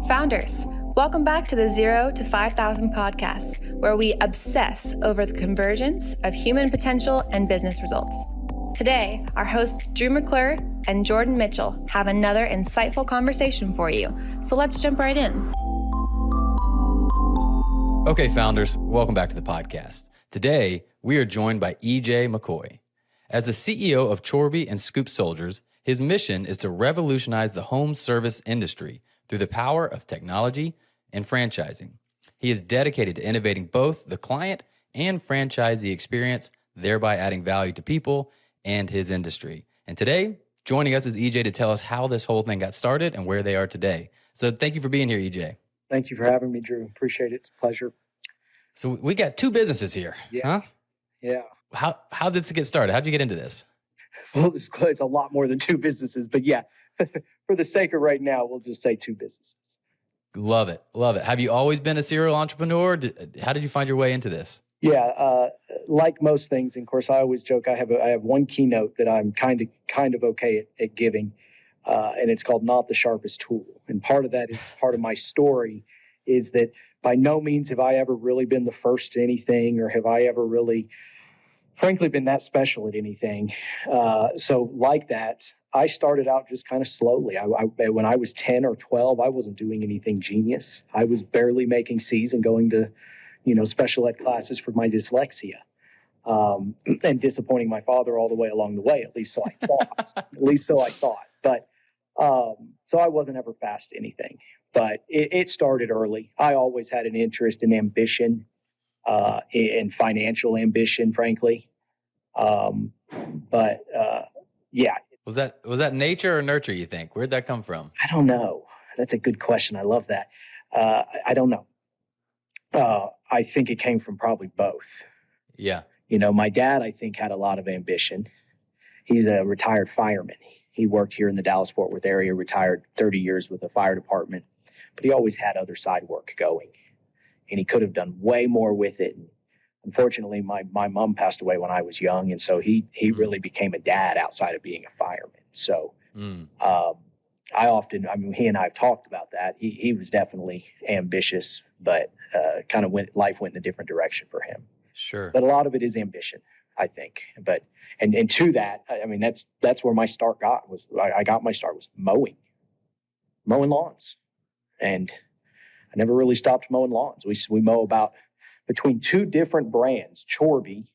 Founders, welcome back to the 0 to 5,000 podcast, where we obsess over the convergence of human potential and business results. Today, our hosts Drew McClure and Jordan Mitchell have another insightful conversation for you. So let's jump right in. Okay, founders, welcome back to the podcast. Today, we are joined by EJ McCoy. As the CEO of Chorbie and Scoop Soldiers, his mission is to revolutionize the home service industry through the power of technology and franchising. He is dedicated to innovating both the client and franchisee experience, thereby adding value to people and his industry. And today, joining us is EJ to tell us how this whole thing got started and where they are today. So thank you for being here, EJ. Thank you for having me, Drew. Appreciate it. It's a pleasure. So we got two businesses here, huh? Yeah. How did this get started? How'd you get into this? Well, it's a lot more than two businesses, but yeah, for the sake of right now, we'll just say two businesses. Love it. Love it. Have you always been a serial entrepreneur? How did you find your way into this? Yeah, like most things, and of course, I always joke. I have one keynote that I'm kind of okay at giving, and it's called "Not the Sharpest Tool." And part of that is part of my story is that by no means have I ever really been the first to anything, or have I ever really, frankly, been that special at anything. So like that, I started out just kind of slowly. When I was 10 or 12, I wasn't doing anything genius. I was barely making C's and going to, special ed classes for my dyslexia, and disappointing my father all the way along the way. At least so I thought. But so I wasn't ever fast to anything. But it started early. I always had an interest in ambition, and financial ambition, frankly. Yeah. Was that nature or nurture, you think? Where'd that come from? I don't know. That's a good question. I love that. I don't know. I think it came from probably both. Yeah. My dad, I think, had a lot of ambition. He's a retired fireman. He worked here in the Dallas-Fort Worth area, retired 30 years with the fire department, but he always had other side work going, and he could have done way more with it. Unfortunately, my mom passed away when I was young, and so he really became a dad outside of being a fireman. So he and I have talked about that. He was definitely ambitious, but life went in a different direction for him. Sure. But a lot of it is ambition, I think. But and to that, that's where my start was mowing lawns, and I never really stopped mowing lawns. We mow about between two different brands, Chorbie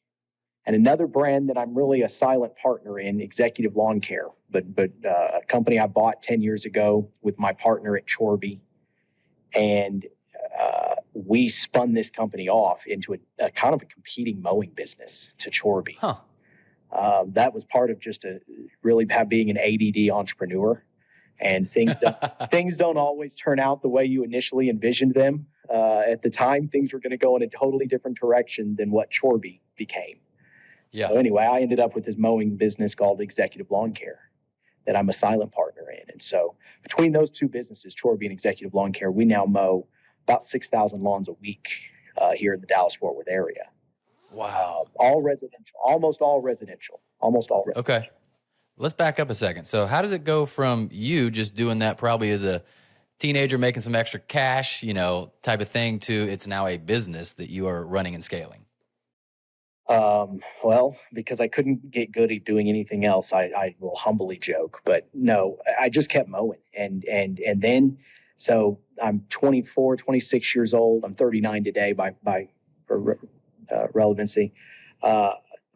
and another brand that I'm really a silent partner in, Executive Lawn Care, but a company I bought 10 years ago with my partner at Chorbie, and we spun this company off into a kind of a competing mowing business to Chorbie. Huh. That was part of just being an ADD entrepreneur, and things don't always turn out the way you initially envisioned them. At the time, things were going to go in a totally different direction than what Chorbie became. Yeah. So anyway, I ended up with this mowing business called Executive Lawn Care that I'm a silent partner in. And so between those two businesses, Chorbie and Executive Lawn Care, we now mow about 6,000 lawns a week here in the Dallas-Fort Worth area. Wow. All residential, almost all residential. Okay. Let's back up a second. So how does it go from you just doing that probably as a teenager making some extra cash, type of thing, to it's now a business that you are running and scaling? Well, because I couldn't get good at doing anything else, I will humbly joke, but no, I just kept mowing. And then, so I'm 24, 26 years old. I'm 39 today for relevancy.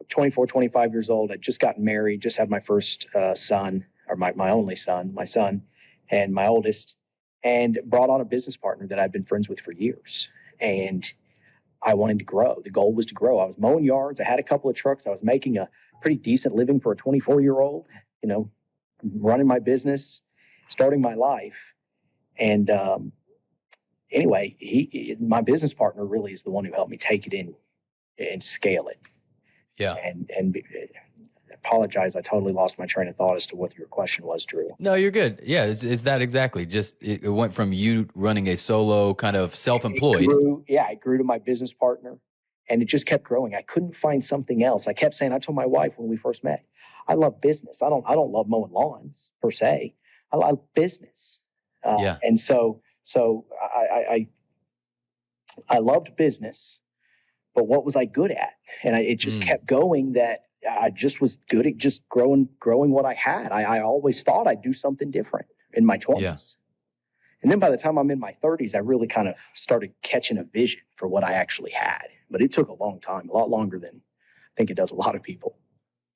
24, 25 years old. I just gotten married, just had my first son, or my only son, my son, and my oldest, and brought on a business partner that I'd been friends with for years. And I wanted to grow. The goal was to grow. I was mowing yards. I had a couple of trucks. I was making a pretty decent living for a 24-year-old, running my business, starting my life. And anyway, my business partner really is the one who helped me take it in and scale it. Yeah. And apologize. I totally lost my train of thought as to what your question was, Drew. No, you're good. Yeah, it's that exactly. Just it went from you running a solo kind of self-employed. It grew to my business partner, and it just kept growing. I couldn't find something else. I kept saying, I told my wife when we first met, I love business. I don't love mowing lawns per se. I love business. And so I loved business, but what was I good at? And it just kept going that I just was good at just growing what I had. I always thought I'd do something different in my 20s. Yeah. And then by the time I'm in my 30s, I really kind of started catching a vision for what I actually had. But it took a long time, a lot longer than I think it does a lot of people.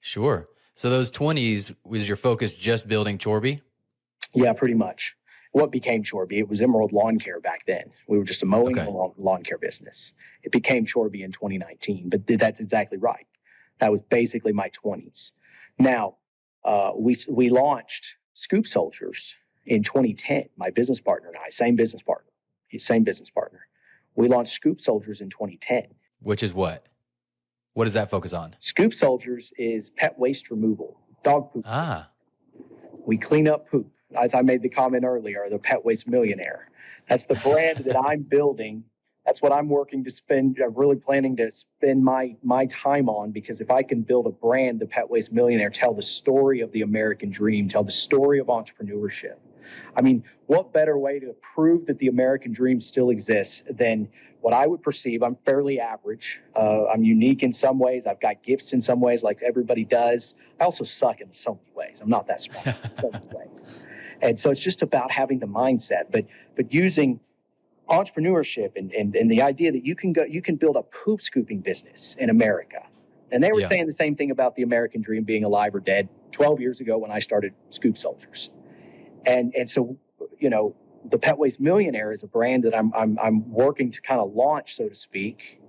Sure. So those 20s, was your focus just building Chorbie? Yeah, pretty much. What became Chorbie? It was Emerald Lawn Care back then. We were just a mowing lawn care business. It became Chorbie in 2019, but that's exactly right. That was basically my 20s. Now, we launched Scoop Soldiers in 2010. My business partner and I, same business partner. We launched Scoop Soldiers in 2010. Which is what? What does that focus on? Scoop Soldiers is pet waste removal, dog poop. We clean up poop. As I made the comment earlier, the Pet Waste Millionaire. That's the brand that I'm building. That's what I'm working to spend. I'm really planning to spend my time on, because if I can build a brand, the Pet Waste Millionaire, tell the story of the American dream, tell the story of entrepreneurship. I mean, what better way to prove that the American dream still exists than what I would perceive? I'm fairly average. I'm unique in some ways. I've got gifts in some ways, like everybody does. I also suck in so many ways. I'm not that smart in so many ways. And so it's just about having the mindset, but using entrepreneurship and the idea that you can build a poop scooping business in America. And they were saying the same thing about the American dream being alive or dead 12 years ago when I started Scoop Soldiers. And so, you know, the Pet Waste Millionaire is a brand that I'm working to kind of launch, so to speak,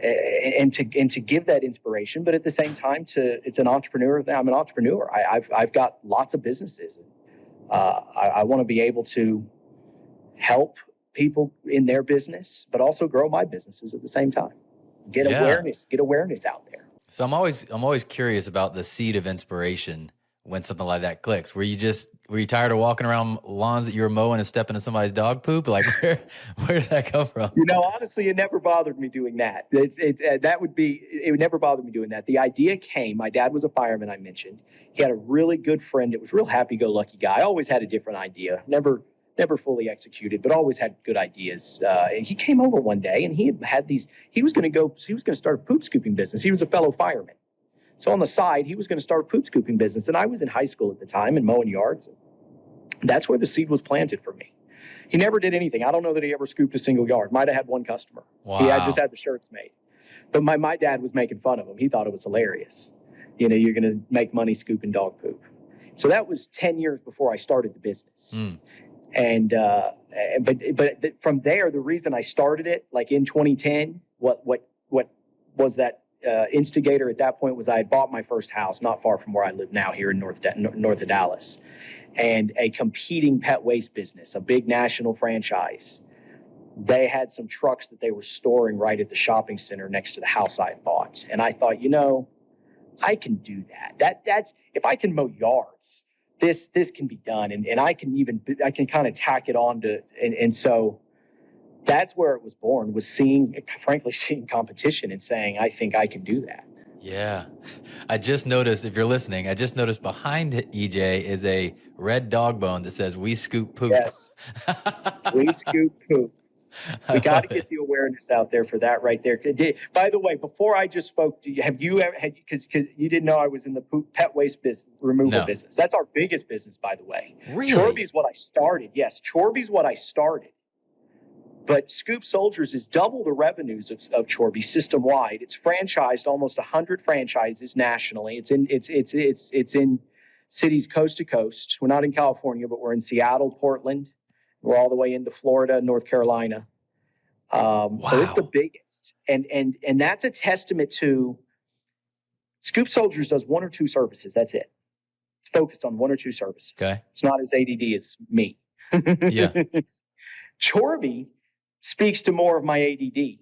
and to give that inspiration. But at the same time, it's an entrepreneur. I'm an entrepreneur. I've got lots of businesses. I want to be able to help people in their business, but also grow my businesses at the same time. Get awareness out there. So I'm always curious about the seed of inspiration when something like that clicks. Were you tired of walking around lawns that you were mowing and stepping in somebody's dog poop? Like where did that come from? You know, honestly, it never bothered me doing that. It would never bother me doing that. The idea came, my dad was a fireman, I mentioned. He had a really good friend that was a real happy-go-lucky guy. I always had a different idea. Never fully executed, but always had good ideas. And he came over one day and he was going to start a poop scooping business. He was a fellow fireman. So on the side, he was going to start a poop scooping business. And I was in high school at the time and mowing yards. That's where the seed was planted for me. He never did anything. I don't know that he ever scooped a single yard. Might have had one customer. Wow. He just had the shirts made. But my dad was making fun of him. He thought it was hilarious. You know, you're going to make money scooping dog poop. So that was 10 years before I started the business. And but from there, the reason I started it, like in 2010, what was that instigator at that point was I had bought my first house not far from where I live now, here in north of Dallas, and a competing pet waste business, a big national franchise. They had some trucks that they were storing right at the shopping center next to the house I had bought, and I thought, you know, I can do that. That's if I can mow yards. This can be done, and I can kind of tack it on to, and so that's where it was born, was seeing competition and saying, I think I can do that. Yeah. I just noticed, if you're listening, behind EJ is a red dog bone that says, "We scoop poop." Yes. We scoop poop. We got to get the awareness out there for that right there. By the way, before I just spoke to you, have you ever had, because you didn't know I was in the pet waste removal business. That's our biggest business, by the way. Really? Chorbie's what I started. Yes, Chorbie's what I started. But Scoop Soldiers is double the revenues of Chorbie system-wide. It's franchised almost 100 franchises nationally. It's in cities coast to coast. We're not in California, but we're in Seattle, Portland. We're all the way into Florida, North Carolina. Wow. So it's the biggest. And that's a testament to Scoop Soldiers does one or two services. That's it. It's focused on one or two services. Okay. It's not as ADD as me. Yeah. Chorbie speaks to more of my ADD.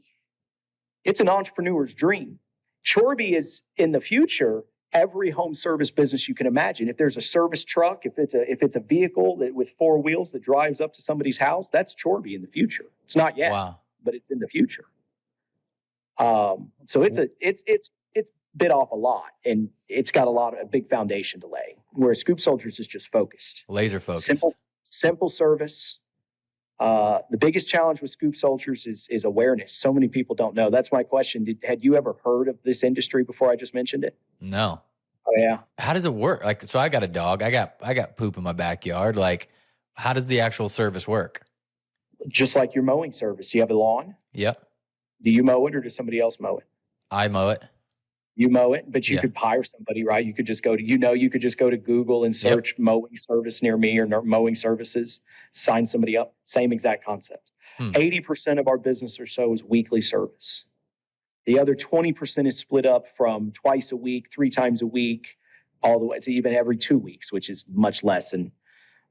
It's an entrepreneur's dream. Chorbie is, in the future, every home service business you can imagine. If there's a service truck, if it's a vehicle with four wheels that drives up to somebody's house, that's Chorbie in the future. It's not yet, but it's in the future. So it's bit off a lot, and it's got a big foundation to lay. Whereas Scoop Soldiers is just focused, laser focused. simple, simple service. The biggest challenge with Scoop Soldiers is awareness. So many people don't know. That's my question. Had you ever heard of this industry before I just mentioned it? No. Oh, yeah. How does it work? Like, so I got a dog. I got poop in my backyard. Like, how does the actual service work? Just like your mowing service. You have a lawn. Yep. Do you mow it or does somebody else mow it? I mow it. You mow it, but you Yeah. could hire somebody, right? You could just go to, you could just go to Google and search mowing service near me or mowing services, sign somebody up. Same exact concept. 80% of our business or so is weekly service. The other 20% is split up from twice a week, 3 times a week, all the way to even every 2 weeks, which is much less. And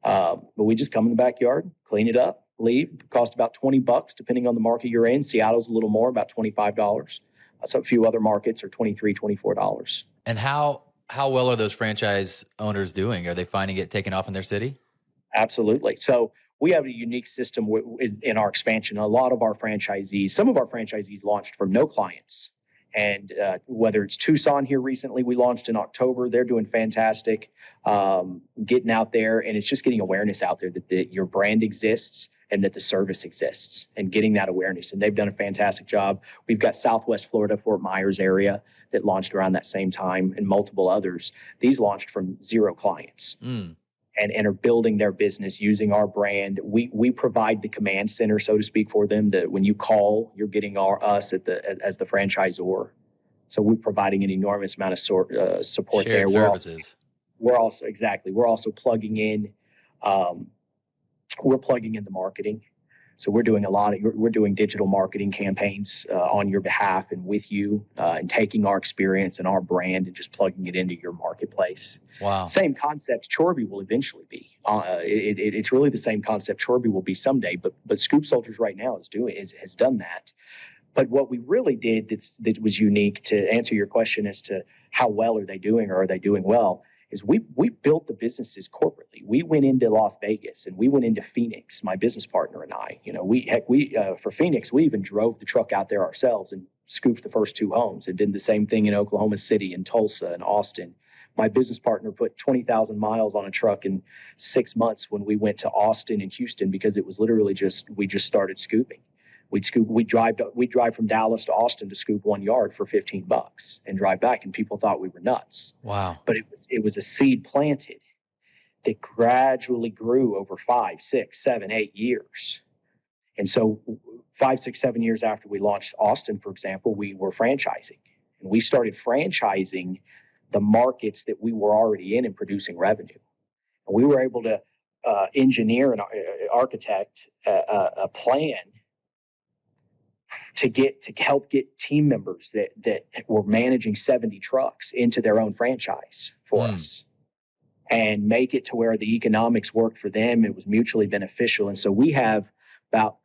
but we just come in the backyard, clean it up, leave. It costs about $20, depending on the market you're in. Seattle's a little more, about $25. So a few other markets are $23, $24. And how well are those franchise owners doing? Are they finding it taking off in their city? Absolutely. So we have a unique system in our expansion. A lot of our franchisees, some of our franchisees launched from no clients. And whether it's Tucson here recently, we launched in October. They're doing fantastic, getting out there. And it's just getting awareness out there that your brand exists and that the service exists and getting that awareness. And they've done a fantastic job. We've got Southwest Florida, Fort Myers area that launched around that same time and multiple others. These launched from 0 clients. And are building their business using our brand. We provide the command center, so to speak, for them. That when you call, you're getting us as the franchisor. So we're providing an enormous amount of support Shared there. Services. We're also plugging in. We're plugging in the marketing. So we're doing we're doing digital marketing campaigns on your behalf and with you, and taking our experience and our brand and just plugging it into your marketplace. Wow. Same concept Chorbie will eventually be. It's really the same concept Chorbie will be someday, but Scoop Soldiers right now has done that. But what we really did that was unique, to answer your question as to how well are they doing or are they doing well, is we built the businesses corporately. We went into Las Vegas and we went into Phoenix, my business partner and I. For Phoenix, we even drove the truck out there ourselves and scooped the first 2 homes, and did the same thing in Oklahoma City and Tulsa and Austin. My business partner put 20,000 miles on a truck in 6 months when we went to Austin and Houston, because it was literally we just started scooping. We'd drive from Dallas to Austin to scoop 1 yard for $15 and drive back, and people thought we were nuts. Wow. But it was a seed planted that gradually grew over 5, 6, 7, 8 years. And so 5, 6, 7 years after we launched Austin, for example, we were franchising, and we started franchising the markets that we were already in and producing revenue. And we were able to engineer and architect a plan to help get team members that were managing 70 trucks into their own franchise for us, and make it to where the economics worked for them. It was mutually beneficial. And so we have about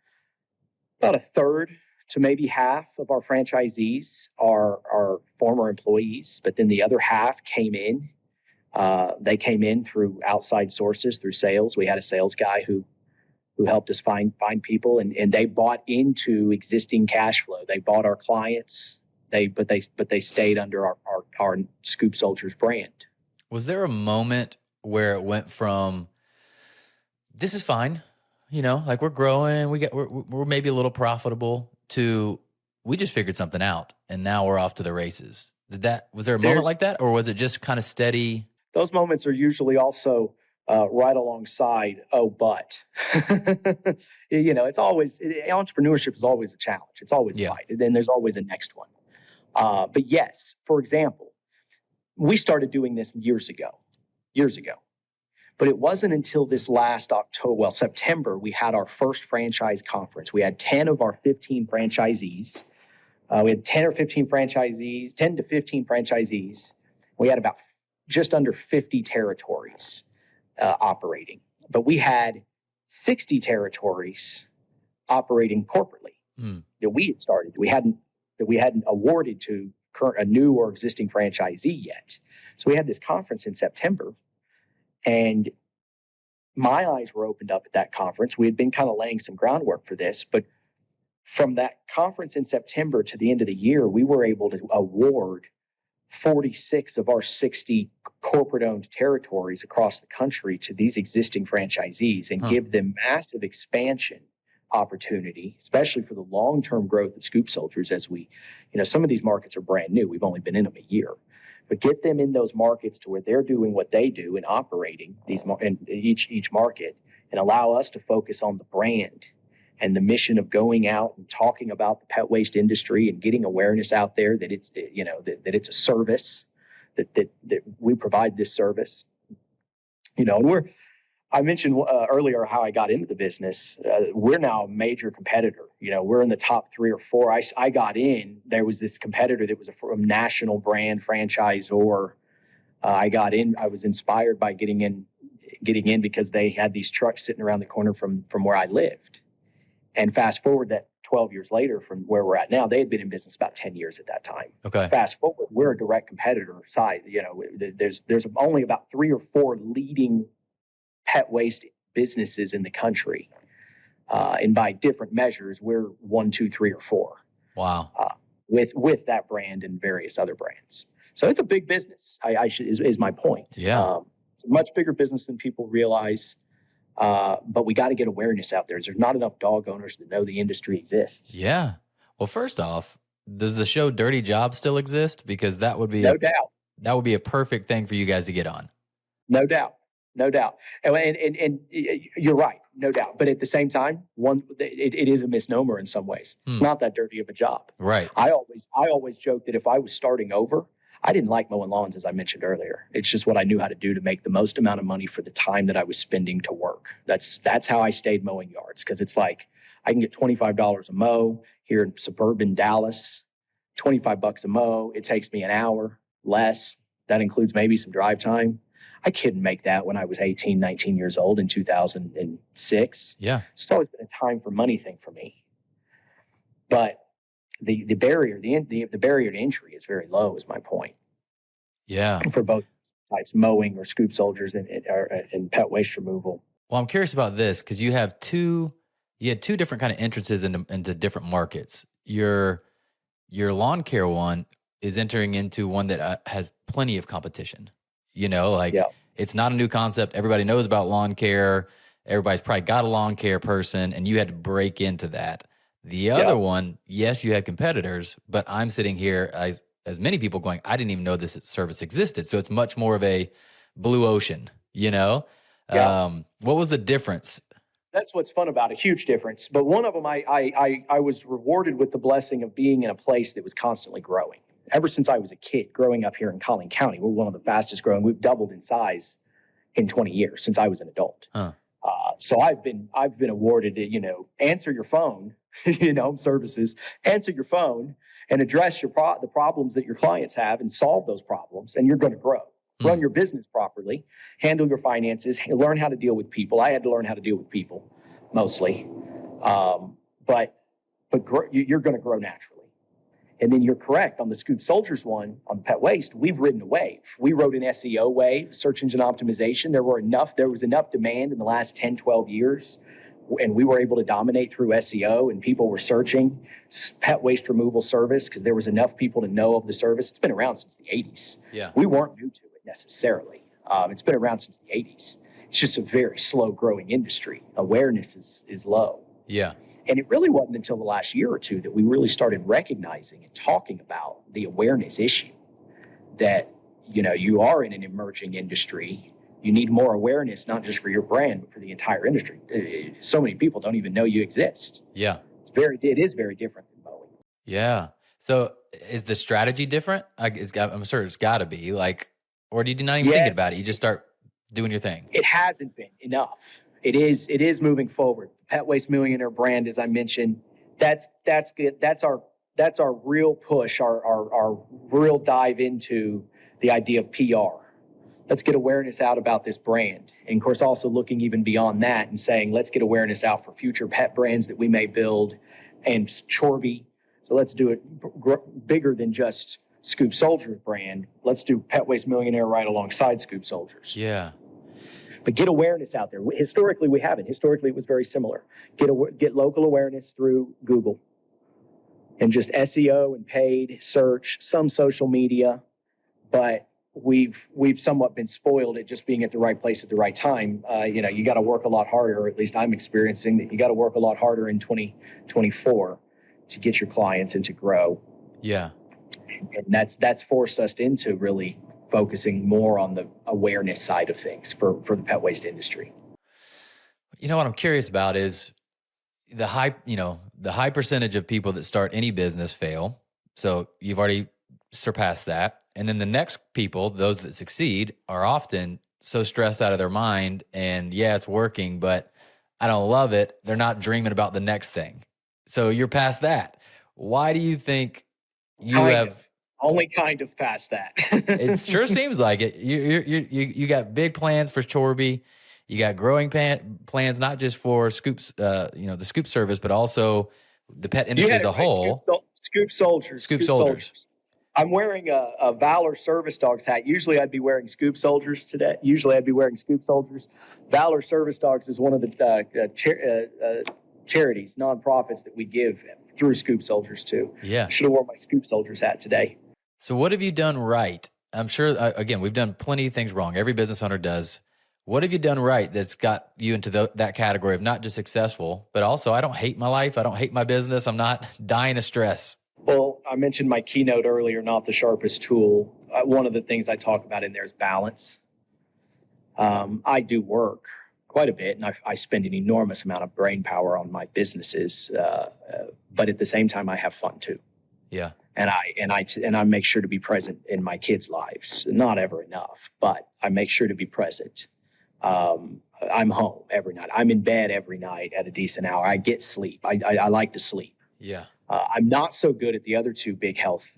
a third to maybe half of our franchisees are former employees, but then the other half came in. They came in through outside sources, through sales. We had a sales guy who helped us find people, and they bought into existing cash flow. They bought our clients, but they stayed under our Scoop Soldiers brand. Was there a moment where it went from, this is fine, like we're growing, we're maybe a little profitable, to we just figured something out and now we're off to the races? Was there a moment like that, or was it just kind of steady? Those moments are usually also right alongside, but it's always, entrepreneurship is always a challenge. It's always a fight, and then there's always a next one. But yes, for example, we started doing this years ago, but it wasn't until this last September, we had our first franchise conference. We had 10 of our 15 franchisees. We had 10 to 15 franchisees. We had about just under 50 territories operating, but we had 60 territories operating corporately that we had started. We hadn't awarded to a new or existing franchisee yet. So we had this conference in September, and my eyes were opened up at that conference. We had been kind of laying some groundwork for this, but from that conference in September to the end of the year, we were able to award 46 of our 60 corporate-owned territories across the country to these existing franchisees and give them massive expansion opportunity, especially for the long-term growth of Scoop Soldiers. As we, some of these markets are brand new. We've only been in them a year, but get them in those markets to where they're doing what they do and operating in each market, and allow us to focus on the brand and the mission of going out and talking about the pet waste industry and getting awareness out there that it's, that it's a service, that we provide this service, and I mentioned earlier how I got into the business. We're now a major competitor. We're in the top 3 or 4. I got in. There was this competitor that was a national brand franchisor. I got in. I was inspired by getting in because they had these trucks sitting around the corner from where I lived. And fast forward that 12 years later from where we're at now, they had been in business about 10 years at that time. Okay. Fast forward, we're a direct competitor size. There's only about 3 or 4 leading pet waste businesses in the country. And by different measures, we're 1, 2, 3, or 4. Wow. With that brand and various other brands. So it's a big business, is my point. Yeah. It's a much bigger business than people realize. But we got to get awareness out there. There's not enough dog owners that know the industry exists. Yeah. Well, first off, does the show Dirty Jobs still exist? Because that would be no doubt. That would be a perfect thing for you guys to get on. No doubt. And you're right, no doubt. But at the same time, it is a misnomer in some ways. It's not that dirty of a job. Right. I always joke that if I was starting over, I didn't like mowing lawns, as I mentioned earlier. It's just what I knew how to do to make the most amount of money for the time that I was spending to work. That's how I stayed mowing yards, because it's like I can get $25 a mow here in suburban Dallas, $25 a mow. It takes me an hour less. That includes maybe some drive time. I couldn't make that when I was 18, 19 years old in 2006. Yeah. It's always been a time for money thing for me. But the barrier to entry is very low, is my point. Yeah. For both types, mowing or Scoop Soldiers and pet waste removal. Well, I'm curious about this because you had two different kind of entrances into different markets. Your lawn care one is entering into one that has plenty of competition. It's not a new concept. Everybody knows about lawn care. Everybody's probably got a lawn care person, and you had to break into that. The other one, yes, you had competitors, but I'm sitting here as many people going, I didn't even know this service existed. So it's much more of a blue ocean, What was the difference? That's what's fun about it. Huge difference. But one of them, I was rewarded with the blessing of being in a place that was constantly growing. Ever since I was a kid, growing up here in Collin County, we're one of the fastest growing. We've doubled in size in 20 years since I was an adult. So I've been awarded to, answer your phone, services, answer your phone and address the problems that your clients have and solve those problems. And you're going to grow, run your business properly, handle your finances, learn how to deal with people. I had to learn how to deal with people mostly. But you're going to grow naturally. And then you're correct on the Scoop Soldiers one, on the pet waste, we've ridden a wave. We rode an SEO wave, search engine optimization. There was enough demand in the last 10, 12 years, and we were able to dominate through SEO, and people were searching pet waste removal service because there was enough people to know of the service. It's been around since the 80s. Yeah. We weren't new to it necessarily. It's been around since the 80s. It's just a very slow growing industry. Awareness is low. Yeah. And it really wasn't until the last year or two that we really started recognizing and talking about the awareness issue that, you are in an emerging industry. You need more awareness, not just for your brand, but for the entire industry. So many people don't even know you exist. Yeah. It is very different than mowing. Yeah. So is the strategy different? I'm sure it's got to be or did you not even think about it? You just start doing your thing. It hasn't been enough. It is moving forward. Pet Waste Millionaire brand, as I mentioned, that's good. That's our real push, our real dive into the idea of PR. Let's get awareness out about this brand. And of course, also looking even beyond that and saying, let's get awareness out for future pet brands that we may build and Chorbie. So let's do it bigger than just Scoop Soldiers brand. Let's do Pet Waste Millionaire right alongside Scoop Soldiers. Yeah. But get awareness out there. Historically, we haven't. Historically, it was very similar. Get local awareness through Google and just SEO and paid search, some social media, but we've somewhat been spoiled at just being at the right place at the right time. You got to work a lot harder, or at least I'm experiencing that you got to work a lot harder in 2024 to get your clients and to grow. Yeah. And that's forced us into really focusing more on the awareness side of things for the pet waste industry. You know what I'm curious about is the high percentage of people that start any business fail. So you've already surpassed that. And then the next people, those that succeed, are often so stressed out of their mind and it's working, but I don't love it. They're not dreaming about the next thing. So you're past that. Why do you think only kind of past that? It sure seems like it. You got big plans for Chorbie. You got growing plans, not just for Scoops, the Scoop service, but also the pet industry as a whole. Scoop Soldiers. Scoop Soldiers. I'm wearing a Valor Service Dogs hat. Usually I'd be wearing Scoop Soldiers today. Valor Service Dogs is one of the charities, nonprofits that we give through Scoop Soldiers too. Yeah. Should have worn my Scoop Soldiers hat today. So what have you done right? I'm sure, again, we've done plenty of things wrong. Every business owner does. What have you done right that's got you into that category of not just successful, but also I don't hate my life. I don't hate my business. I'm not dying of stress. Well, I mentioned my keynote earlier, not the sharpest tool. One of the things I talk about in there is balance. I do work quite a bit, and I spend an enormous amount of brain power on my businesses. But at the same time, I have fun too. Yeah. And I make sure to be present in my kids' lives. Not ever enough, but I make sure to be present. I'm home every night. I'm in bed every night at a decent hour. I get sleep. I like to sleep. Yeah. I'm not so good at the other two big health,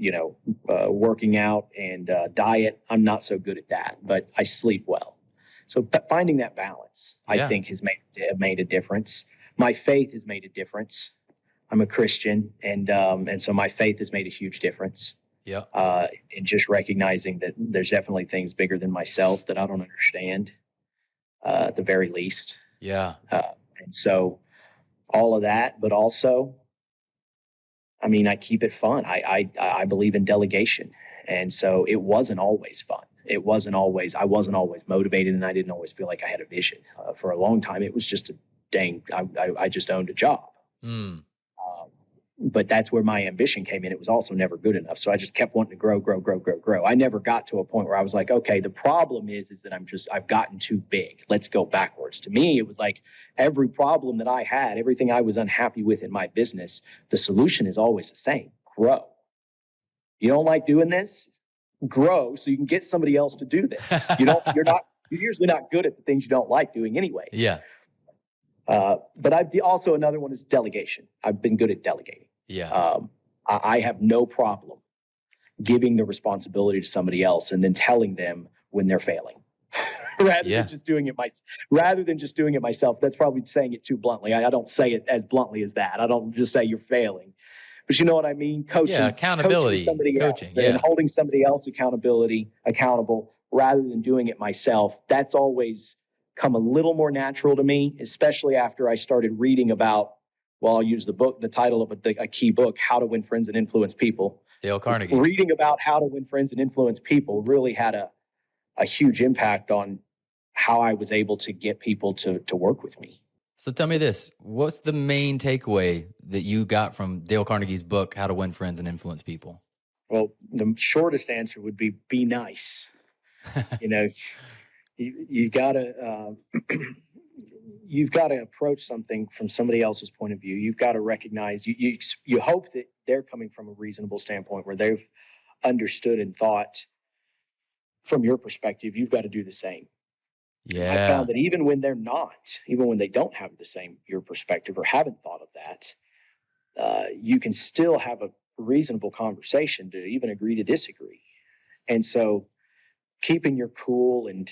working out and diet. I'm not so good at that, but I sleep well. So finding that balance, I think, has made a difference. My faith has made a difference. I'm a Christian, and so my faith has made a huge difference. Yeah. And just recognizing that there's definitely things bigger than myself that I don't understand, at the very least. Yeah. And so all of that, but also, I keep it fun. I believe in delegation. And so it wasn't always fun. I wasn't always motivated, and I didn't always feel like I had a vision. For a long time, it was just I just owned a job. But that's where my ambition came in. It was also never good enough. So I just kept wanting to grow. I never got to a point where I was like, okay, the problem is that I've gotten too big. Let's go backwards. To me, it was like every problem that I had, everything I was unhappy with in my business, the solution is always the same: grow. You don't like doing this? Grow so you can get somebody else to do this. You're usually not good at the things you don't like doing anyways. Yeah. But also another one is delegation. I've been good at delegating. Yeah. I have no problem giving the responsibility to somebody else and then telling them when they're failing, rather than just doing it myself. That's probably saying it too bluntly. I don't say it as bluntly as that. I don't just say you're failing, but you know what I mean? Coaching, accountability, coaching, and holding somebody else accountable rather than doing it myself. That's always come a little more natural to me, especially after I started reading about, I'll use the title of a key book, How to Win Friends and Influence People. Dale Carnegie. Reading about how to win friends and influence people really had a huge impact on how I was able to get people to work with me. So tell me this, what's the main takeaway that you got from Dale Carnegie's book, How to Win Friends and Influence People? Well, the shortest answer would be nice. You gotta you've got to approach something from somebody else's point of view. You've got to recognize you hope that they're coming from a reasonable standpoint where they've understood and thought from your perspective. You've got to do the same. Yeah. I found that even when they don't have the same your perspective or haven't thought of that, you can still have a reasonable conversation to even agree to disagree. And so keeping your cool and,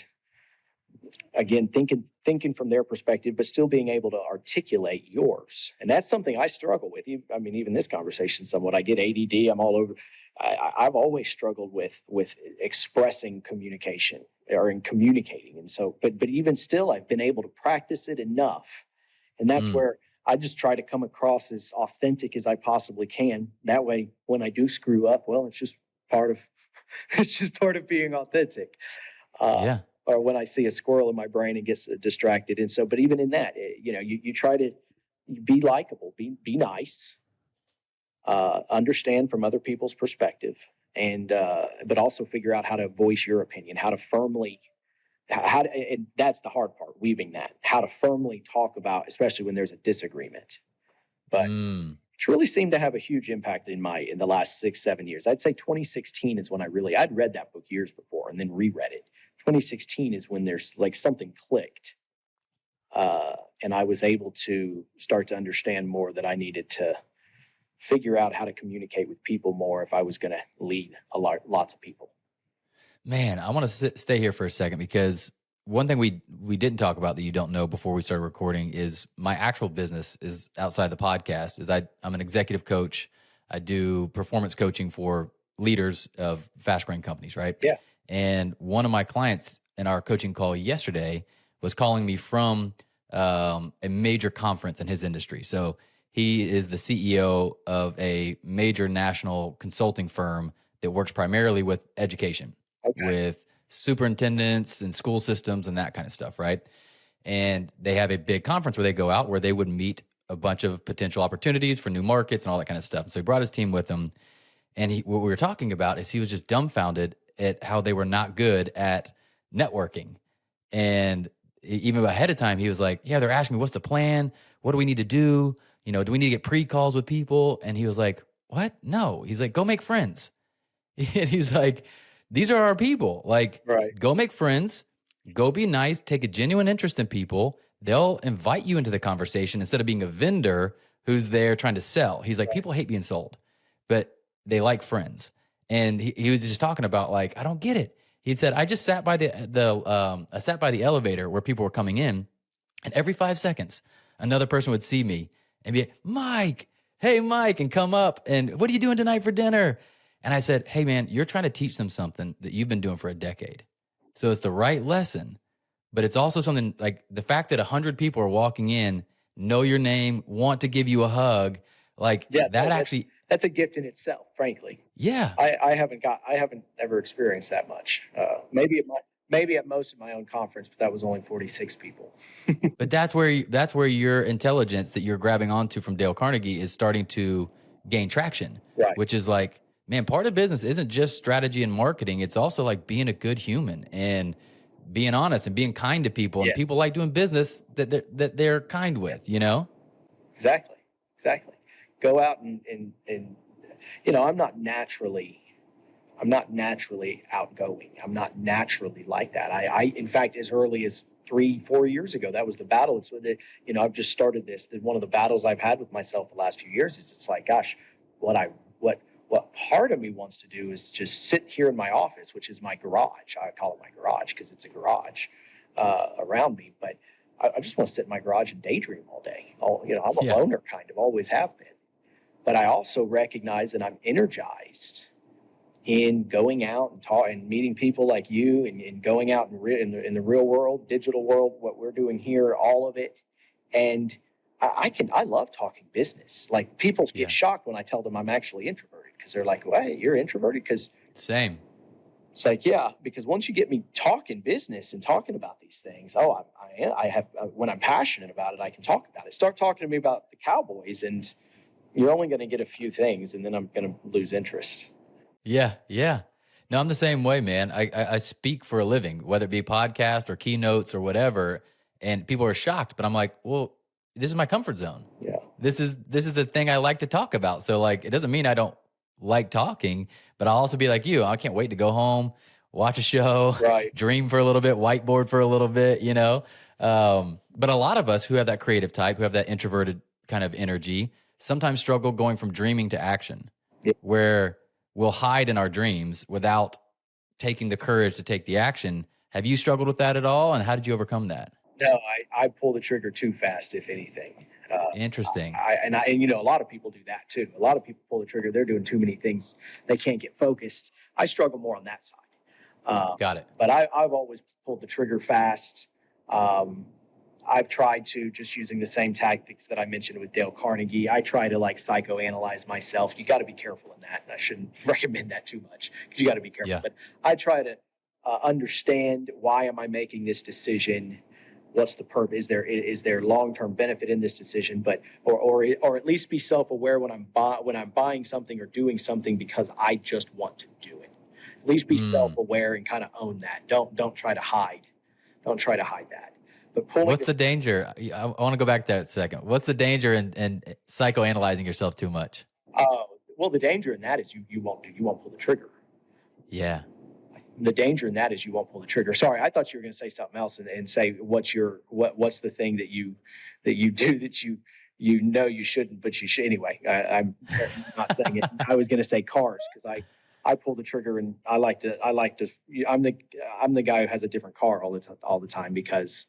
again, thinking from their perspective, but still being able to articulate yours. And that's something I struggle with. Even this conversation somewhat. I get ADD. I'm all over. I've always struggled with expressing communication or in communicating. And so, but even still, I've been able to practice it enough. And that's where I just try to come across as authentic as I possibly can. That way, when I do screw up, well, it's just part of It's just part of being authentic. Yeah. Or when I see a squirrel in my brain and gets distracted. And so, but even in that, you try to be likable, be nice, understand from other people's perspective, and but also figure out how to voice your opinion, how to firmly, and that's the hard part, weaving that, how to firmly talk about, especially when there's a disagreement. But it's really seemed to have a huge impact in the last 6-7 years. I'd say 2016 is when I'd read that book years before and then reread it. 2016 is when there's like something clicked. And I was able to start to understand more that I needed to figure out how to communicate with people more if I was going to lead lots of people. Man, I want to stay here for a second, because one thing we didn't talk about that you don't know before we started recording is my actual business is outside the podcast. I'm an executive coach. I do performance coaching for leaders of fast-growing companies, right? Yeah. And one of my clients in our coaching call yesterday was calling me from a major conference in his industry. So he is the CEO of a major national consulting firm that works primarily with education, with superintendents and school systems and that kind of stuff, right? And they have a big conference where they go out, where they would meet a bunch of potential opportunities for new markets and all that kind of stuff. And so he brought his team with him. And what we were talking about is he was just dumbfounded at how they were not good at networking. And even ahead of time, he was like, yeah, they're asking me, what's the plan? What do we need to do? Do we need to get pre-calls with people? And he was like, what? No. He's like, go make friends. And he's like, these are our people. Like, go make friends, go be nice, take a genuine interest in people. They'll invite you into the conversation instead of being a vendor who's there trying to sell. He's like, people hate being sold, but they like friends. And he was just talking about, like, I don't get it. He said, I just sat by I sat by the elevator where people were coming in, and every 5 seconds, another person would see me and be, Mike, hey, Mike, and come up. And what are you doing tonight for dinner? And I said, hey, man, you're trying to teach them something that you've been doing for a decade. So it's the right lesson, but it's also something like the fact that 100 people are walking in, know your name, want to give you a hug. Like that's a gift in itself, frankly. Yeah. I haven't ever experienced that much. Maybe at most of my own conference, but that was only 46 people. But that's where your intelligence that you're grabbing onto from Dale Carnegie is starting to gain traction, which is like, man, part of business isn't just strategy and marketing. It's also like being a good human and being honest and being kind to people. And people like doing business that they're kind with, Exactly. Go out and I'm not naturally outgoing. I'm not naturally like that. I in fact, as early as 3-4 years ago, that was the battle. It's I've just started this. One of the battles I've had with myself the last few years is it's like, gosh, what part of me wants to do is just sit here in my office, which is my garage. I call it my garage because it's a garage around me. But I just want to sit in my garage and daydream all day. I'm a loner, kind of, always have been. But I also recognize that I'm energized in going out and meeting people like you, and going out in the real world, digital world, what we're doing here, all of it. And I love talking business. Like, people get shocked when I tell them I'm actually introverted, because they're like, well, hey, you're introverted? Because same. It's like, yeah, because once you get me talking business and talking about these things, when I'm passionate about it, I can talk about it. Start talking to me about the Cowboys, and you're only going to get a few things, and then I'm going to lose interest. Yeah. No, I'm the same way, man. I speak for a living, whether it be podcast or keynotes or whatever, and people are shocked, but I'm like, well, this is my comfort zone. Yeah. This is the thing I like to talk about. So, like, it doesn't mean I don't like talking, but I'll also be like you. I can't wait to go home, watch a show, dream for a little bit, whiteboard for a little bit, But a lot of us who have that creative type, who have that introverted kind of energy, sometimes struggle going from dreaming to action, where we'll hide in our dreams without taking the courage to take the action. Have you struggled with that at all? And how did you overcome that? No, I pull the trigger too fast, if anything. Interesting. A lot of people do that too. A lot of people pull the trigger. They're doing too many things. They can't get focused. I struggle more on that side. Got it. But I've always pulled the trigger fast. I I've tried to, just using the same tactics that I mentioned with Dale Carnegie, I try to like psychoanalyze myself. You got to be careful in that. I shouldn't recommend that too much because you got to be careful. Yeah. But I try to understand, why am I making this decision? What's the purpose? Is there long-term benefit in this decision? But or at least be self-aware when I'm buying something or doing something because I just want to do it. At least be self-aware and kind of own that. Don't try to hide. Don't try to hide that. But What's the danger? I want to go back to that a second. What's the danger in psychoanalyzing yourself too much? Well, the danger in that is you won't pull the trigger. Yeah. The danger in that is you won't pull the trigger. Sorry, I thought you were going to say something else and say what's the thing that you do that you know you shouldn't, but you should anyway. I'm not saying it. I was going to say cars because I pull the trigger and I like to. I'm the guy who has a different car all the time because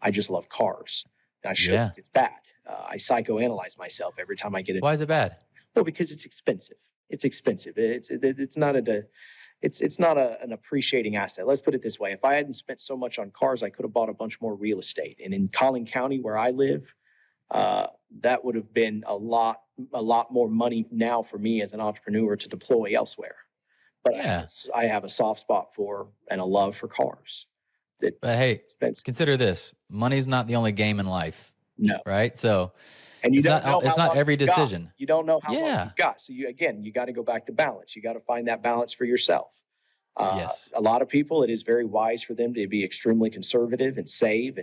I just love cars. I shouldn't. It's bad. I psychoanalyze myself every time I get it. Why is it bad? Well, because it's expensive. It's expensive. It's not an appreciating asset. Let's put it this way. If I hadn't spent so much on cars, I could have bought a bunch more real estate. And in Collin County, where I live, that would have been a lot more money now for me as an entrepreneur to deploy elsewhere. But yeah. I have a soft spot for and a love for cars. But hey, consider this. Money's not the only game in life. No. Right? So and it's not every decision. You don't know how long you've got. So you got to go back to balance. You got to find that balance for yourself. Yes. A lot of people, it is very wise for them to be extremely conservative and save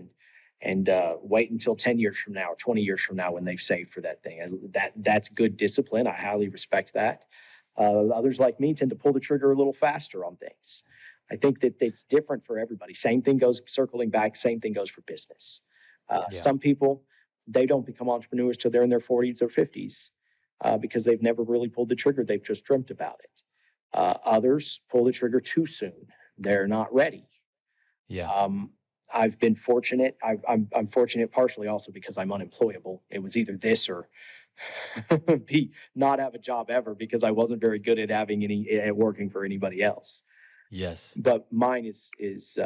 and wait until 10 years from now or 20 years from now when they've saved for that thing. That's good discipline. I highly respect that. Others like me tend to pull the trigger a little faster on things. I think that it's different for everybody. Same thing goes, circling back, same thing goes for business. Some people, they don't become entrepreneurs till they're in their 40s or 50s because they've never really pulled the trigger. They've just dreamt about it. Others pull the trigger too soon. They're not ready. Yeah. I've been fortunate. I'm fortunate partially also because I'm unemployable. It was either this or not have a job ever because I wasn't very good at working for anybody else. Yes. But mine is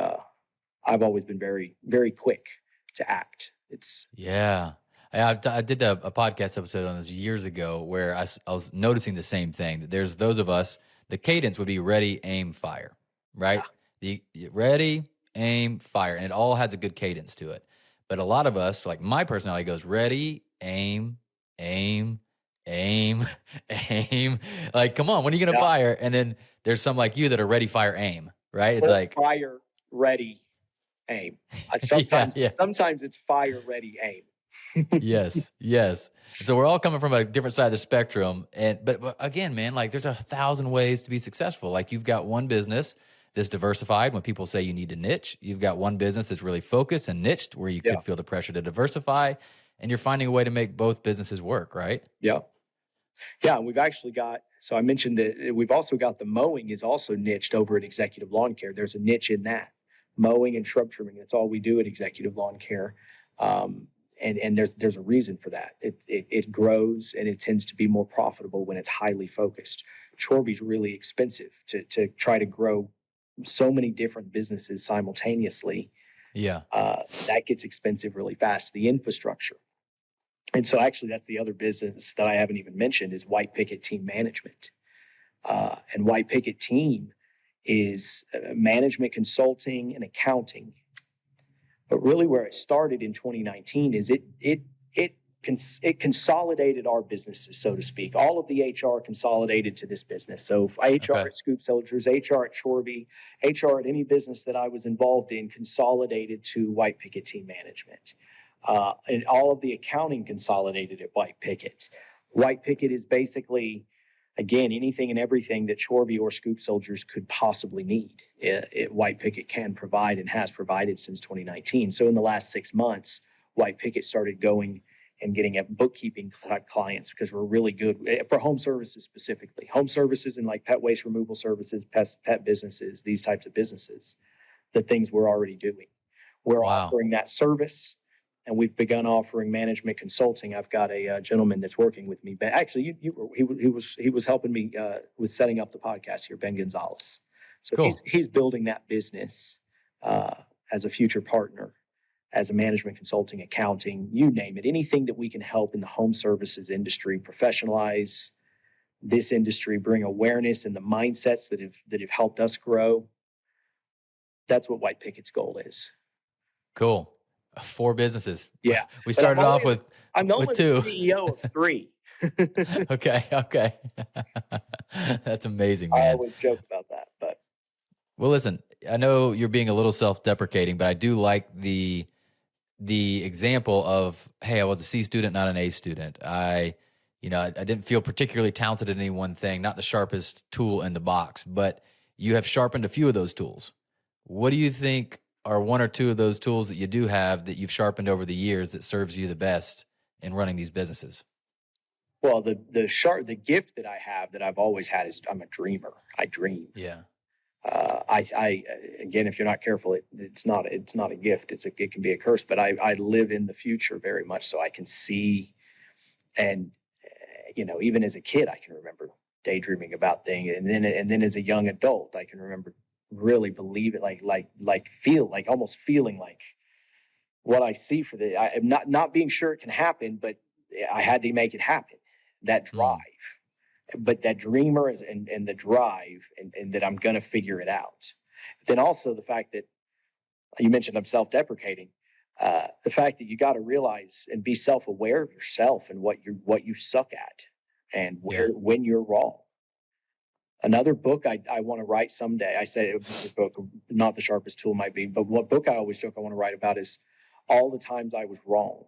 I've always been very, very quick to act. I did a podcast episode on this years ago where I was noticing the same thing, that there's those of us, the cadence would be ready, aim, fire, right? Yeah. The ready, aim, fire, and it all has a good cadence to it. But a lot of us, like my personality goes ready, aim, aim, aim, aim. Like, come on, when are you going to fire? And then there's some like you that are ready, fire, aim, right? It's like fire, ready, aim. Sometimes it's fire, ready, aim. Yes. And so we're all coming from a different side of the spectrum. But again, man, like there's 1,000 ways to be successful. Like you've got one business that's diversified when people say you need to niche. You've got one business that's really focused and niched where you could feel the pressure to diversify, and you're finding a way to make both businesses work, right? Yeah. Yeah. And we've actually got, so I mentioned that we've also got the mowing is also niched over at Executive Lawn Care. There's a niche in that. Mowing and shrub trimming. That's all we do at Executive Lawn Care. And there's a reason for that. It grows and it tends to be more profitable when it's highly focused. Chorbie's really expensive to try to grow so many different businesses simultaneously. Yeah. That gets expensive really fast. The infrastructure. And so actually that's the other business that I haven't even mentioned is White Picket Team Management. And White Picket Team is management consulting and accounting. But really where it started in 2019 is it consolidated our businesses, so to speak. All of the HR consolidated to this business. So HR at Scoop Soldiers, HR at Chorbie, HR at any business that I was involved in consolidated to White Picket Team Management. And all of the accounting consolidated at White Picket. White Picket is basically, again, anything and everything that Chorbie or Scoop Soldiers could possibly need. White Picket can provide and has provided since 2019. So in the last 6 months, White Picket started going and getting at bookkeeping clients because we're really good for home services specifically. Home services and like pet waste removal services, pet businesses, these types of businesses, the things we're already doing. We're offering that service. And we've begun offering management consulting. I've got a gentleman that's working with me. But actually, he was helping me with setting up the podcast here, Ben Gonzalez. So he's building that business as a future partner. as a management consulting, accounting, you name it, anything that we can help in the home services industry, professionalize this industry, bring awareness and the mindsets that have helped us grow. That's what White Picket's goal is. Cool. 4 businesses. Yeah. We started off with 2. I'm only the CEO of 3. Okay. That's amazing, I man. always joke about that, but. Well, listen, I know you're being a little self-deprecating, but I do like the example of, hey, I was a C student, not an A student. I didn't feel particularly talented in any one thing, not the sharpest tool in the box, but you have sharpened a few of those tools. What do you think are 1 or 2 of those tools that you do have that you've sharpened over the years that serves you the best in running these businesses? Well, the gift that I have that I've always had is I'm a dreamer. I dream. Yeah. I again, if you're not careful, it's not a gift. It can be a curse. But I live in the future very much, so I can see, and even as a kid, I can remember daydreaming about things, and then as a young adult, I can remember really believe it, almost feeling like what I see I'm not being sure it can happen, but I had to make it happen. That drive. But that dreamer and the drive and that I'm going to figure it out. Then also the fact that you mentioned I'm self-deprecating, the fact that you got to realize and be self-aware of yourself and what you suck at and when you're wrong. Another book I want to write someday, I said it was a book, not the sharpest tool might be, but what book I always joke I want to write about is all the times I was wrong.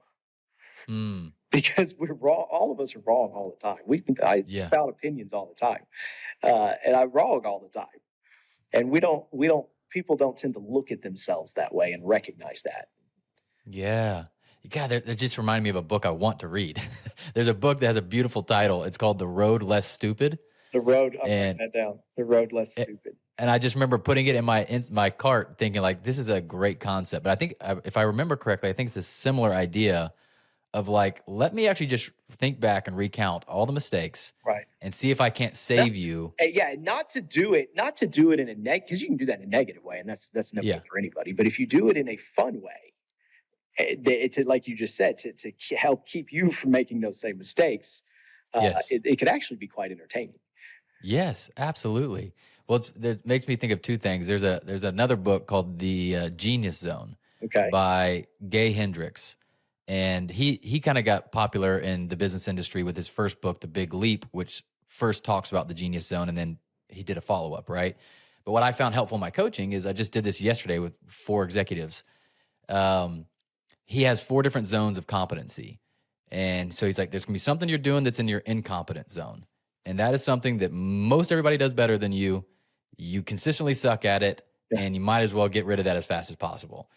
Because we're wrong. All of us are wrong all the time. I spout opinions all the time, and I'm wrong all the time. And people don't tend to look at themselves that way and recognize that. Yeah. God, that just reminded me of a book I want to read. There's a book that has a beautiful title. It's called The Road Less Stupid. I'm writing that down. The Road Less Stupid. And I just remember putting it in my cart thinking like, this is a great concept. But I think if I remember correctly, I think it's a similar idea of like, let me actually just think back and recount all the mistakes, right, and see if I can't save you. Yeah, not to do it in a because you can do that in a negative way, and that's no good for anybody. But if you do it in a fun way, it's like you just said, to help keep you from making those same mistakes, it could actually be quite entertaining. Yes, absolutely. Well, it makes me think of 2 things. There's another book called The Genius Zone, by Gay Hendricks. And he kind of got popular in the business industry with his first book, The Big Leap, which first talks about the genius zone, and then he did a follow-up, right? But what I found helpful in my coaching is I just did this yesterday with 4 executives. He has 4 different zones of competency. And so he's like, there's going to be something you're doing that's in your incompetent zone. And that is something that most everybody does better than you. You consistently suck at it, and you might as well get rid of that as fast as possible.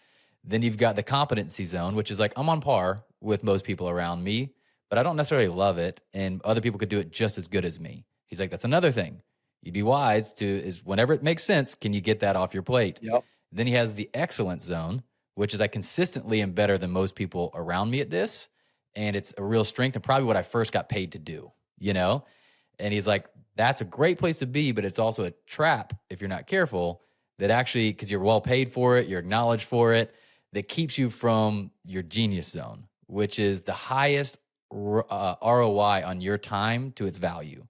Then you've got the competency zone, which is like, I'm on par with most people around me, but I don't necessarily love it, and other people could do it just as good as me. He's like, that's another thing. You'd be wise is whenever it makes sense, can you get that off your plate? Yep. Then he has the excellence zone, which is I consistently am better than most people around me at this, and it's a real strength and probably what I first got paid to do, And he's like, that's a great place to be, but it's also a trap if you're not careful that actually, because you're well paid for it, you're acknowledged for it, that keeps you from your genius zone, which is the highest ROI on your time to its value.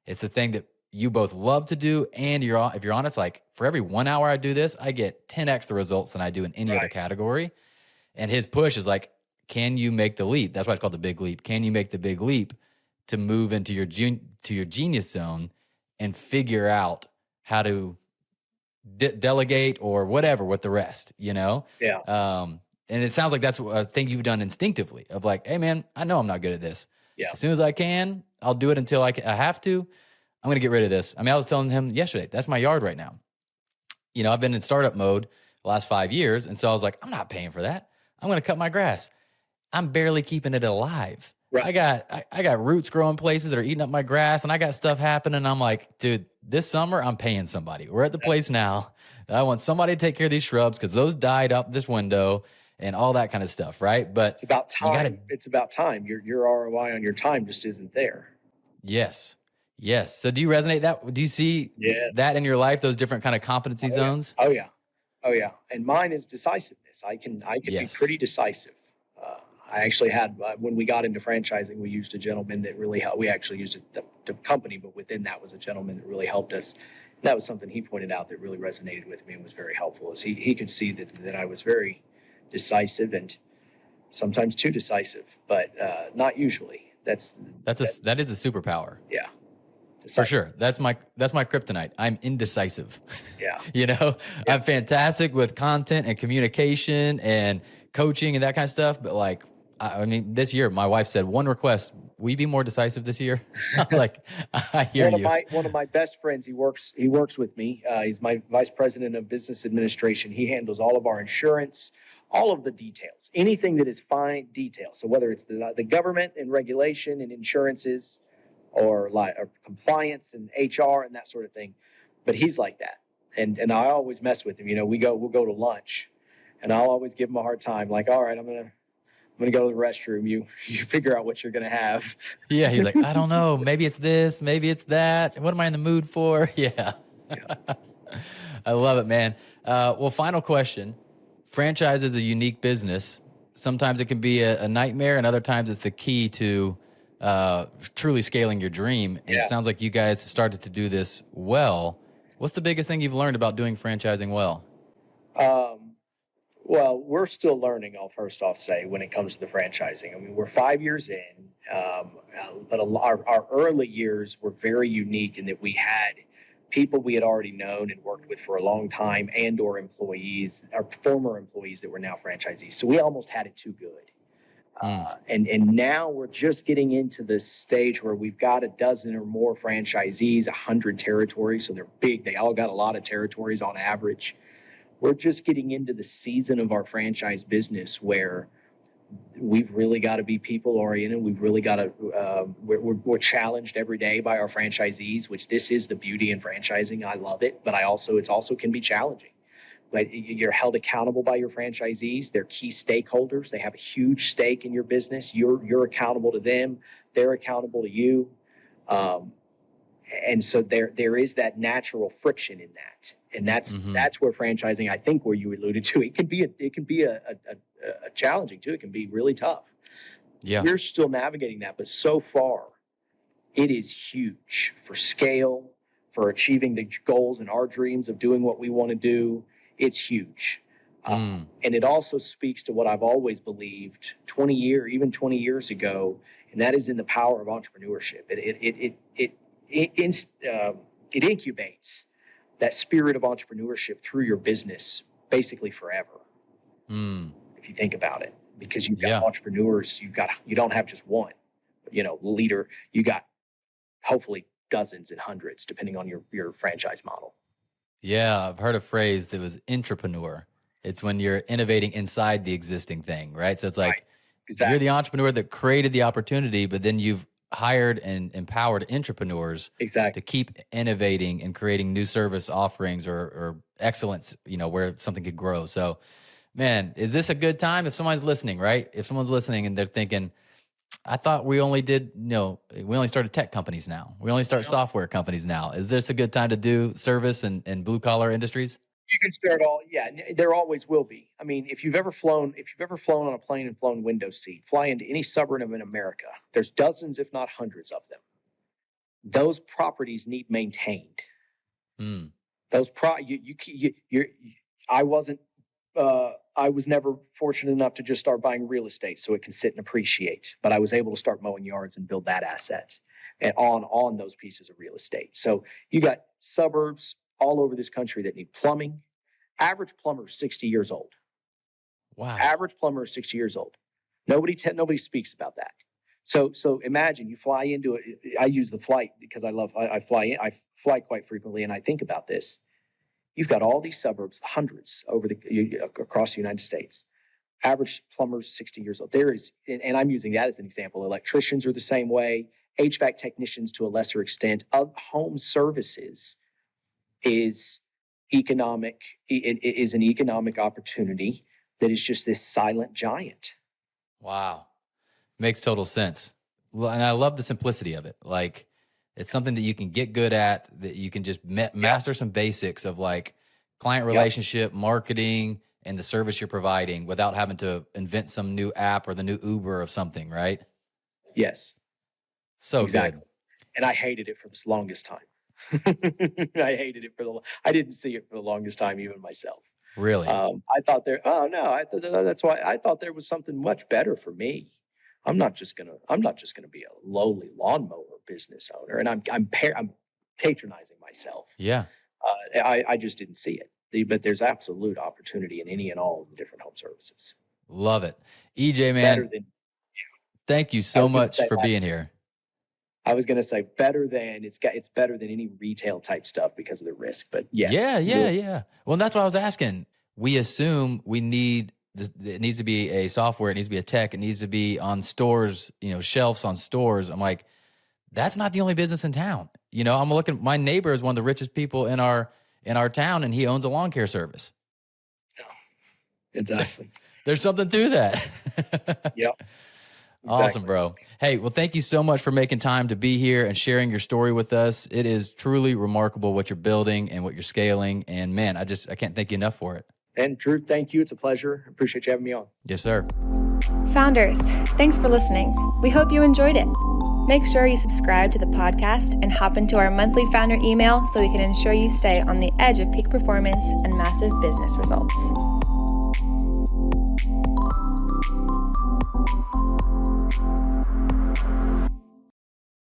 It's the thing that you both love to do, and if you're honest, like for every 1 hour I do this, I get 10x the results than I do in any other category. And his push is like, can you make the leap? That's why it's called the big leap. Can you make the big leap to move into your genius zone and figure out how to delegate or whatever with the rest, Yeah. And it sounds like that's a thing you've done instinctively of like, hey man, I know I'm not good at this. Yeah. As soon as I can, I'll do it until I have to. I'm going to get rid of this. I mean, I was telling him yesterday, that's my yard right now. I've been in startup mode the last 5 years. And so I was like, I'm not paying for that. I'm going to cut my grass. I'm barely keeping it alive. Right. I got roots growing places that are eating up my grass, and I got stuff happening. I'm like, dude, this summer I'm paying somebody. We're at the place now that I want somebody to take care of these shrubs because those died up this window and all that kind of stuff, right? But it's about time. It's about time. Your ROI on your time just isn't there. Yes. So do you resonate that? Do you see that in your life, those different kind of competency zones? Oh yeah. And mine is decisiveness. decisiveness. I can be Yes. pretty decisive. I actually had, when we got into franchising, we used a gentleman that really helped. We actually used the company, but within that was a gentleman that really helped us. That was something he pointed out that really resonated with me and was very helpful. Is he could see that I was very decisive and sometimes too decisive, but not usually. That is a superpower. Yeah. For Decisive. sure. That's my kryptonite. I'm indecisive. Yeah. Yeah. I'm fantastic with content and communication and coaching and that kind of stuff. But like, I mean, this year, my wife said, one request, will you be more decisive this year? I was like, I hear you. One of my best friends, he works with me. He's my vice president of business administration. He handles all of our insurance, all of the details, anything that is fine details. So whether it's the government and regulation and insurances, or compliance and HR and that sort of thing. But he's like that. And I always mess with him. We'll go to lunch and I'll always give him a hard time. Like, all right, I'm going to go to the restroom. You figure out what you're going to have. Yeah. He's like, I don't know. Maybe it's this, maybe it's that. What am I in the mood for? Yeah. I love it, man. Well, final question. Franchise is a unique business. Sometimes it can be a nightmare and other times it's the key to truly scaling your dream. And It sounds like you guys have started to do this well. What's the biggest thing you've learned about doing franchising well? Well, we're still learning, I'll first off say, when it comes to the franchising. I mean, we're 5 years in, but our early years were very unique in that we had people we had already known and worked with for a long time and or employees, or former employees that were now franchisees. So we almost had it too good. And now we're just getting into the stage where we've got a dozen or more franchisees, 100 territories. So they're big. They all got a lot of territories on average. We're just getting into the season of our franchise business where we've really got to be people oriented. We've really got to, we're challenged every day by our franchisees, which this is the beauty in franchising. I love it, but it also can be challenging. But you're held accountable by your franchisees. They're key stakeholders. They have a huge stake in your business. You're accountable to them. They're accountable to you. And so there is that natural friction in that. And that's where franchising, I think, where you alluded to, it can be a challenging too. It can be really tough. Yeah. We're still navigating that, but so far it is huge for scale, for achieving the goals and our dreams of doing what we want to do. It's huge. And it also speaks to what I've always believed 20 years ago, and that is in the power of entrepreneurship. It incubates that spirit of entrepreneurship through your business basically forever. If you think about it, because you've got entrepreneurs, you don't have just one, leader. You got hopefully dozens and hundreds, depending on your franchise model. Yeah, I've heard a phrase that was intrapreneur. It's when you're innovating inside the existing thing, right? So it's like Exactly. You're the entrepreneur that created the opportunity, but then you've hired and empowered entrepreneurs to keep innovating and creating new service offerings or excellence, where something could grow. So, man, is this a good time? If someone's listening, right? If someone's listening and they're thinking, I thought we only we only started tech companies now. We only start software companies now. Is this a good time to do service and blue collar industries? You can start all, there always will be. I mean, if you've ever flown on a plane and flown window seat, fly into any suburb in America, there's dozens, if not hundreds of them. Those properties need maintained. I was never fortunate enough to just start buying real estate so it can sit and appreciate, but I was able to start mowing yards and build that asset and on those pieces of real estate. So you got suburbs all over this country that need plumbing. Average plumber is 60 years old. Wow. Average plumber is 60 years old. Nobody speaks about that. So imagine you fly into it. I use the flight because I fly quite frequently, and I think about this. You've got all these suburbs, hundreds across the United States. Average plumber's 60 years old. There is, and I'm using that as an example. Electricians are the same way. HVAC technicians to a lesser extent. Home services is economic. It is an economic opportunity that is just this silent giant. Wow. Makes total sense. Well, and I love the simplicity of it. Like, it's something that you can get good at, that you can just master some basics of like client relationship, marketing, and the service you're providing without having to invent some new app or the new Uber of something, right? Yes. So exactly. Good. And I hated it for the longest time. I hated it I didn't see it for the longest time, even myself. Really? I thought that's why I thought there was something much better for me. I'm not just gonna be a lowly lawnmower business owner, and I'm patronizing myself. Yeah. I just didn't see it. But there's absolute opportunity in any and all of the different home services. Love it. EJ, man, thank you so much for being here. I was going to say it's better than any retail type stuff because of the risk, but yes. Yeah. Well, that's what I was asking. We assume it needs to be a software, it needs to be a tech, it needs to be on stores, shelves on stores. I'm like, that's not the only business in town. I'm looking, my neighbor is one of the richest people in our town, and he owns a lawn care service. Exactly. There's something to that. Yep. Awesome, Exactly. bro. Hey, well, thank you so much for making time to be here and sharing your story with us. It is truly remarkable what you're building and what you're scaling. And man, I can't thank you enough for it. And Drew, thank you. It's a pleasure. I appreciate you having me on. Yes, sir. Founders, thanks for listening. We hope you enjoyed it. Make sure you subscribe to the podcast and hop into our monthly founder email so we can ensure you stay on the edge of peak performance and massive business results.